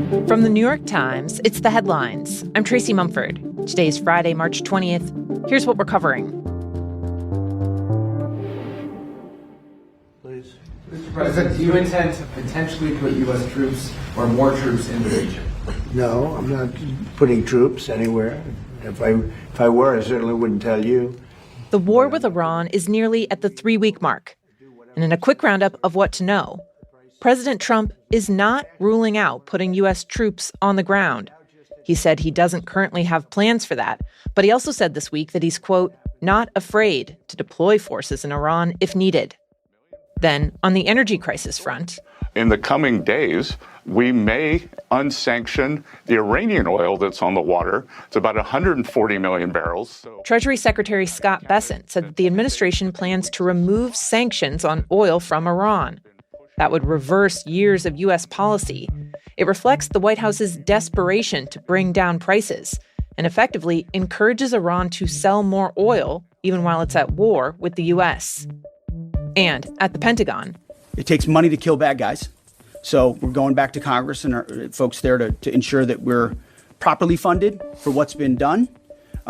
From the New York Times, it's The Headlines. I'm Tracy Mumford. Today's Friday, March 20th. Here's what we're covering. Please. Mr. President, do you intend to potentially put U.S. troops or more troops in the region? No, I'm not putting troops anywhere. If I were, I certainly wouldn't tell you. The war with Iran is nearly at the 3-week mark. And in a quick roundup of what to know, President Trump is not ruling out putting U.S. troops on the ground. He said he doesn't currently have plans for that, but he also said this week that he's, quote, not afraid to deploy forces in Iran if needed. Then, on the energy crisis front, in the coming days, we may unsanction the Iranian oil that's on the water. It's about 140 million barrels. Treasury Secretary Scott Bessent said that the administration plans to remove sanctions on oil from Iran. That would reverse years of U.S. policy. It reflects the White House's desperation to bring down prices and effectively encourages Iran to sell more oil, even while it's at war with the U.S. And at the Pentagon, it takes money to kill bad guys. So we're going back to Congress and our folks there to ensure that we're properly funded for what's been done,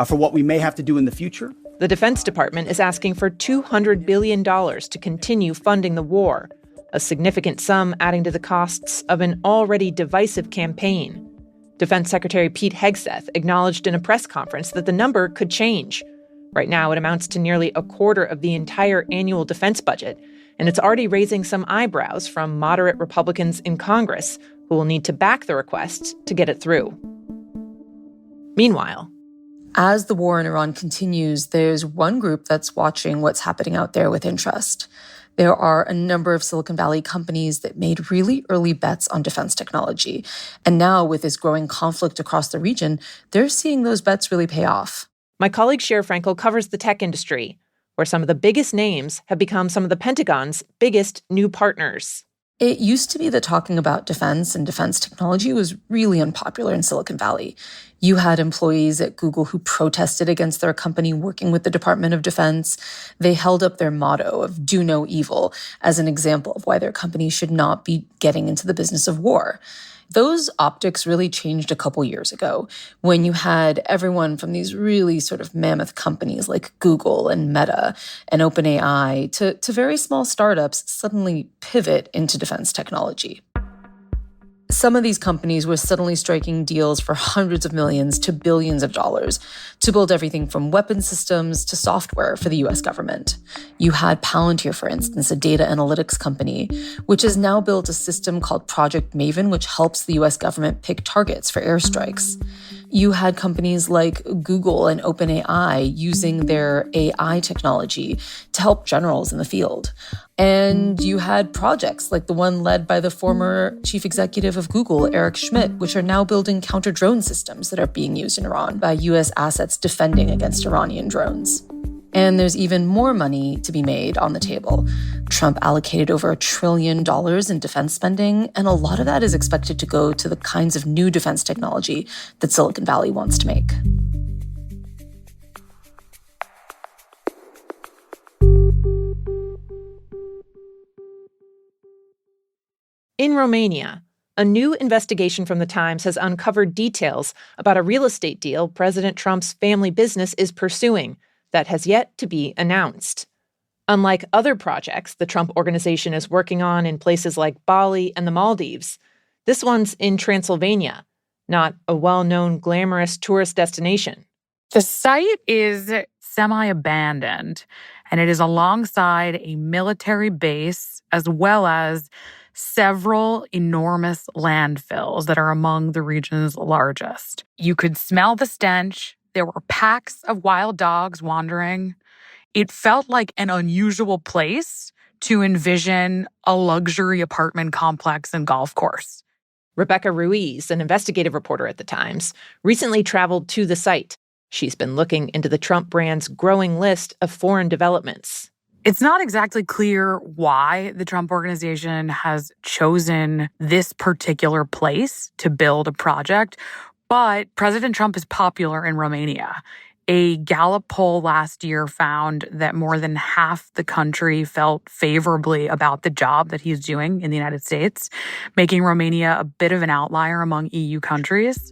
for what we may have to do in the future. The Defense Department is asking for $200 billion to continue funding the war, a significant sum adding to the costs of an already divisive campaign. Defense Secretary Pete Hegseth acknowledged in a press conference that the number could change. Right now, it amounts to nearly a quarter of the entire annual defense budget, and it's already raising some eyebrows from moderate Republicans in Congress who will need to back the request to get it through. Meanwhile, as the war in Iran continues, there's one group that's watching what's happening out there with interest. There are a number of Silicon Valley companies that made really early bets on defense technology. And now, with this growing conflict across the region, they're seeing those bets really pay off. My colleague Cher Frankel covers the tech industry, where some of the biggest names have become some of the Pentagon's biggest new partners. It used to be that talking about defense and defense technology was really unpopular in Silicon Valley. You had employees at Google who protested against their company working with the Department of Defense. They held up their motto of do no evil as an example of why their company should not be getting into the business of war. Those optics really changed a couple years ago when you had everyone from these really sort of mammoth companies like Google and Meta and OpenAI to very small startups suddenly pivot into defense technology. Some of these companies were suddenly striking deals for hundreds of millions to billions of dollars to build everything from weapon systems to software for the U.S. government. You had Palantir, for instance, a data analytics company, which has now built a system called Project Maven, which helps the U.S. government pick targets for airstrikes. You had companies like Google and OpenAI using their AI technology to help generals in the field. And you had projects like the one led by the former chief executive of Google, Eric Schmidt, which are now building counter-drone systems that are being used in Iran by U.S. assets defending against Iranian drones. And there's even more money to be made on the table. Trump allocated over $1 trillion in defense spending, and a lot of that is expected to go to the kinds of new defense technology that Silicon Valley wants to make. In Romania, a new investigation from the Times has uncovered details about a real estate deal President Trump's family business is pursuing that has yet to be announced. Unlike other projects the Trump organization is working on in places like Bali and the Maldives, this one's in Transylvania, not a well-known glamorous tourist destination. The site is semi-abandoned, and it is alongside a military base as well as several enormous landfills that are among the region's largest. You could smell the stench. There were packs of wild dogs wandering. It felt like an unusual place to envision a luxury apartment complex and golf course. Rebecca Ruiz, an investigative reporter at the Times, recently traveled to the site. She's been looking into the Trump brand's growing list of foreign developments. It's not exactly clear why the Trump organization has chosen this particular place to build a project, but President Trump is popular in Romania. A Gallup poll last year found that more than half the country felt favorably about the job that he's doing in the United States, making Romania a bit of an outlier among EU countries.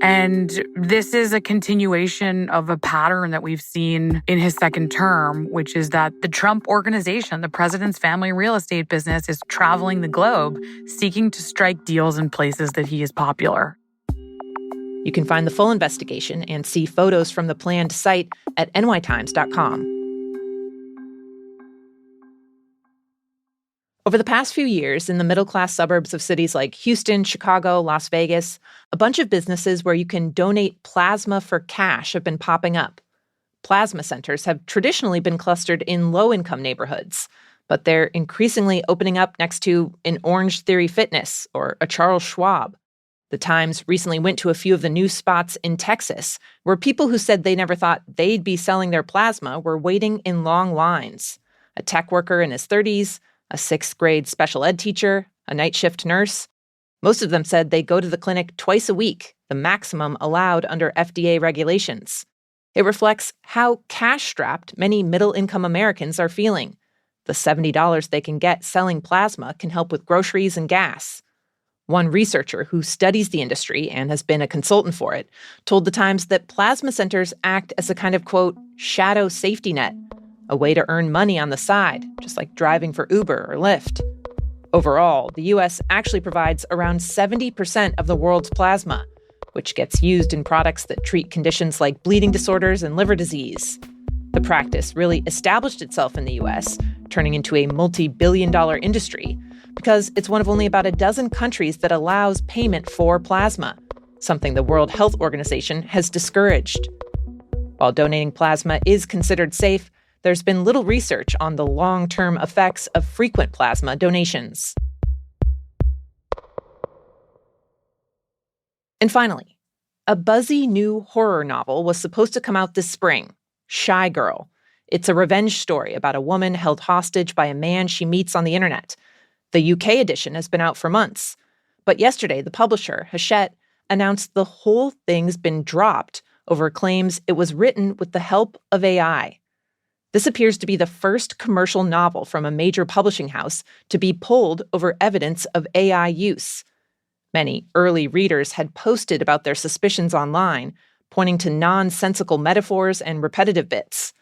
And this is a continuation of a pattern that we've seen in his second term, which is that the Trump organization, the president's family real estate business, is traveling the globe seeking to strike deals in places that he is popular. You can find the full investigation and see photos from the planned site at nytimes.com. Over the past few years, in the middle-class suburbs of cities like Houston, Chicago, Las Vegas, a bunch of businesses where you can donate plasma for cash have been popping up. Plasma centers have traditionally been clustered in low-income neighborhoods, but they're increasingly opening up next to an Orange Theory Fitness or a Charles Schwab. The Times recently went to a few of the new spots in Texas, where people who said they never thought they'd be selling their plasma were waiting in long lines. A tech worker in his 30s, a sixth grade special ed teacher, a night shift nurse. Most of them said they go to the clinic twice a week, the maximum allowed under FDA regulations. It reflects how cash-strapped many middle-income Americans are feeling. The $70 they can get selling plasma can help with groceries and gas. One researcher who studies the industry and has been a consultant for it told The Times that plasma centers act as a kind of, quote, shadow safety net, a way to earn money on the side, just like driving for Uber or Lyft. Overall, the U.S. actually provides around 70% of the world's plasma, which gets used in products that treat conditions like bleeding disorders and liver disease. The practice really established itself in the U.S., turning into a multi-billion-dollar industry, because it's one of only about a dozen countries that allows payment for plasma, something the World Health Organization has discouraged. While donating plasma is considered safe, there's been little research on the long-term effects of frequent plasma donations. And finally, a buzzy new horror novel was supposed to come out this spring, Shy Girl. It's a revenge story about a woman held hostage by a man she meets on the internet. The UK edition has been out for months. But yesterday, the publisher, Hachette, announced the whole thing's been dropped over claims it was written with the help of AI. This appears to be the first commercial novel from a major publishing house to be pulled over evidence of AI use. Many early readers had posted about their suspicions online, pointing to nonsensical metaphors and repetitive bits.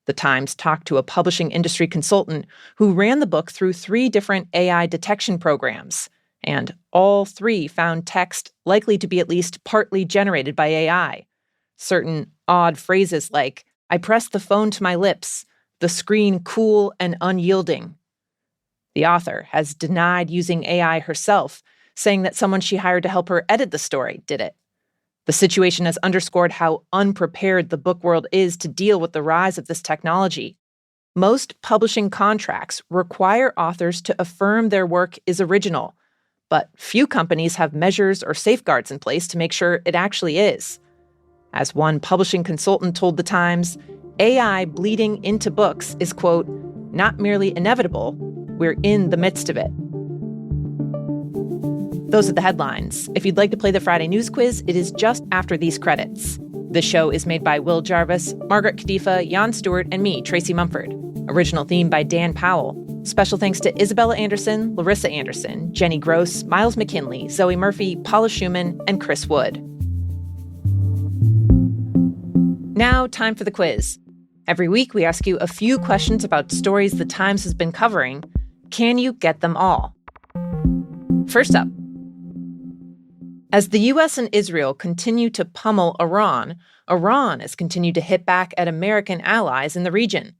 The Times talked to a publishing industry consultant who ran the book through 3 different AI detection programs, and all 3 found text likely to be at least partly generated by AI. Certain odd phrases like, "I pressed the phone to my lips," "the screen cool and unyielding." The author has denied using AI herself, saying that someone she hired to help her edit the story did it. The situation has underscored how unprepared the book world is to deal with the rise of this technology. Most publishing contracts require authors to affirm their work is original, but few companies have measures or safeguards in place to make sure it actually is. As one publishing consultant told The Times, AI bleeding into books is, quote, not merely inevitable, we're in the midst of it. Those are the headlines. If you'd like to play the Friday News Quiz, it is just after these credits. This show is made by Will Jarvis, Margaret Kadifa, Jan Stewart, and me, Tracy Mumford. Original theme by Dan Powell. Special thanks to Isabella Anderson, Larissa Anderson, Jenny Gross, Miles McKinley, Zoe Murphy, Paula Schumann, and Chris Wood. Now, time for the quiz. Every week, we ask you a few questions about stories the Times has been covering. Can you get them all? First up, as the U.S. and Israel continue to pummel Iran, Iran has continued to hit back at American allies in the region.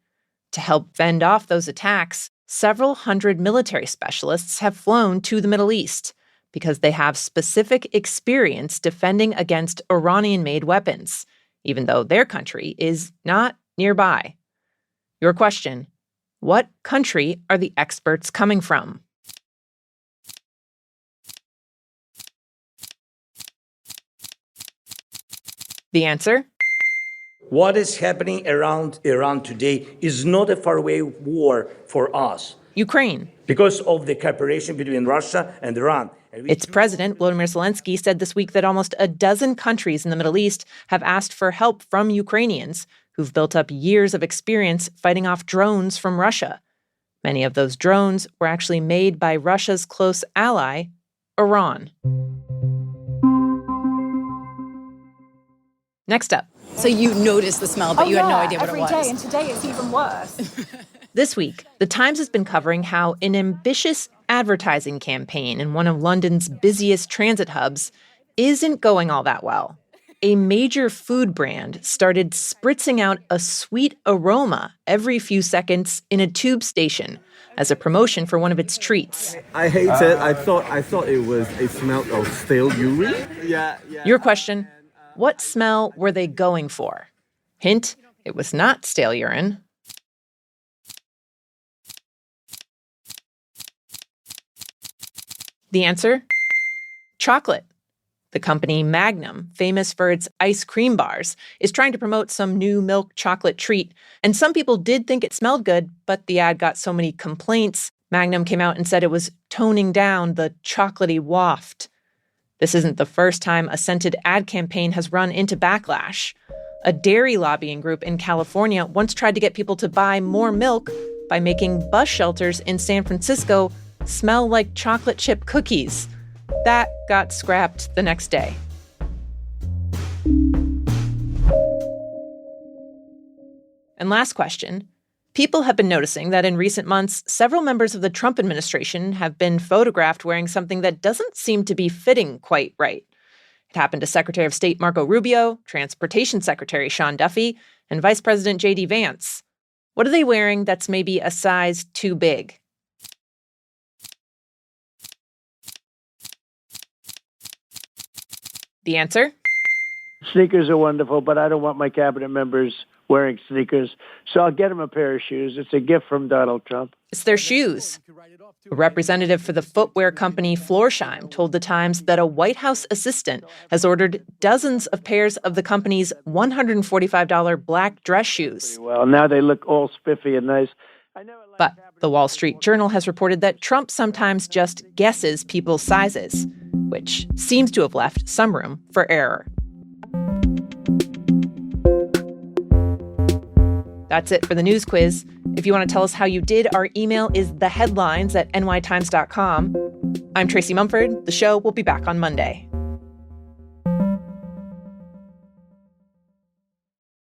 To help fend off those attacks, several hundred military specialists have flown to the Middle East because they have specific experience defending against Iranian-made weapons, even though their country is not nearby. Your question: what country are the experts coming from? The answer? What is happening around Iran today is not a faraway war for us. Ukraine. Because of the cooperation between Russia and Iran. Its president, Volodymyr Zelensky, said this week that almost a dozen countries in the Middle East have asked for help from Ukrainians who've built up years of experience fighting off drones from Russia. Many of those drones were actually made by Russia's close ally, Iran. Next up. So you noticed the smell, but you had no idea what it was. Every day, and today it's even worse. This week, The Times has been covering how an ambitious advertising campaign in one of London's busiest transit hubs isn't going all that well. A major food brand started spritzing out a sweet aroma every few seconds in a tube station as a promotion for one of its treats. I hate it. I thought it smelled of stale urine. Yeah. Your question, what smell were they going for? Hint, it was not stale urine. The answer? Chocolate. The company Magnum, famous for its ice cream bars, is trying to promote some new milk chocolate treat. And some people did think it smelled good, but the ad got so many complaints, Magnum came out and said it was toning down the chocolatey waft. This isn't the first time a scented ad campaign has run into backlash. A dairy lobbying group in California once tried to get people to buy more milk by making bus shelters in San Francisco smell like chocolate chip cookies. That got scrapped the next day. And last question. People have been noticing that in recent months, several members of the Trump administration have been photographed wearing something that doesn't seem to be fitting quite right. It happened to Secretary of State Marco Rubio, Transportation Secretary Sean Duffy, and Vice President J.D. Vance. What are they wearing that's maybe a size too big? The answer? Sneakers are wonderful, but I don't want my cabinet members wearing sneakers, so I'll get them a pair of shoes. It's a gift from Donald Trump. It's their shoes. A representative for the footwear company Florsheim told The Times that a White House assistant has ordered dozens of pairs of the company's $145 black dress shoes. Well, now they look all spiffy and nice. But the Wall Street Journal has reported that Trump sometimes just guesses people's sizes, which seems to have left some room for error. That's it for the news quiz. If you want to tell us how you did, our email is theheadlines@nytimes.com. I'm Tracy Mumford. The show will be back on Monday.